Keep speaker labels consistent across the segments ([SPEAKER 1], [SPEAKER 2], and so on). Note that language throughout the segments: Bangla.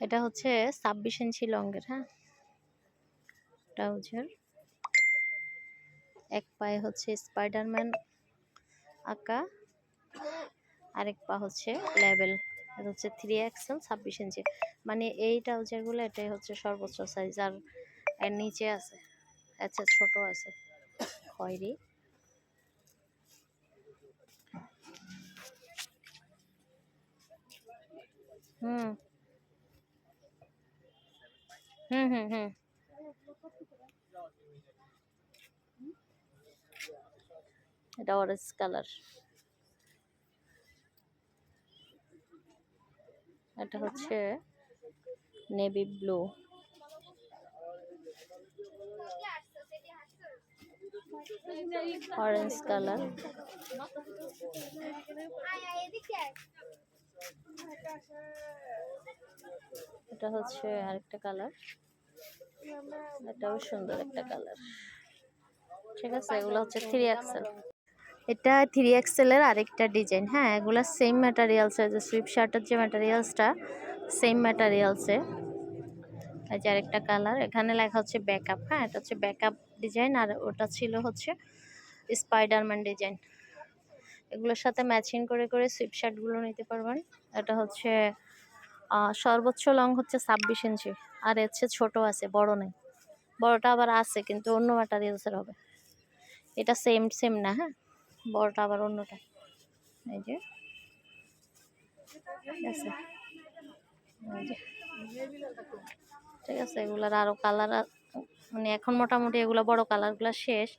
[SPEAKER 1] এটা হচ্ছে 26 ইঞ্চি লংয়ের, হ্যাঁ, ট্রাউজার। এক পায়ে হচ্ছে স্পাইডারম্যান আঁকা, আরেক পা হচ্ছে লেবেল। এটা হচ্ছে 3XL 26 ইঞ্চি, মানে এই ট্রাউজারগুলো এটাই হচ্ছে সর্বোচ্চ সাইজ। আর এর নিচে আছে, আচ্ছা ছোট আছে খয়েরি। হুম হুম হুম হুম এটা অরেঞ্জ কালার। এটা হচ্ছে নেভি ব্লু। Orange colour. এটা হচ্ছে আরেকটা কালার, এটাও সুন্দর একটা কালার। ঠিক আছে, এগুলো হচ্ছে 3XL। এটা 3XL এর আরেকটা ডিজাইন, হ্যাঁ, এগুলা সেম ম্যাটেরিয়ালস, যে সুইপ শার্টের যে ম্যাটেরিয়ালসটা সেম ম্যাটেরিয়ালসে। এই যে আরেকটা কালার, এখানে লেখা হচ্ছে ব্যাকআপ, হ্যাঁ, এটা হচ্ছে ব্যাকআপ ডিজাইন, আর ওটা ছিল হচ্ছে স্পাইডারম্যান ডিজাইন। এগুলোর সাথে ম্যাচিং করে করে সুইপ শার্টগুলো নিতে পারবেন। এটা হচ্ছে সর্বোচ্চ লং হচ্ছে 26 ইঞ্চি, আর এর চেয়ে ছোট আছে, বড় নেই। বড়টা আবার আছে কিন্তু অন্য ম্যাটেরিয়ালসের হবে। এটা সেম সেম না, হ্যাঁ, বড়টা আবার অন্যটা। এই যে আছে, এই যে। ঠিক আছে, এগুলার আরো কালার, মানে এখন মোটামুটি এগুলা বড় কালারগুলা শেষ,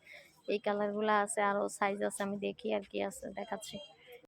[SPEAKER 1] এই কালারগুলা আছে, আরো সাইজ আছে, আমি দেখি আর কি আছে দেখাচ্ছি।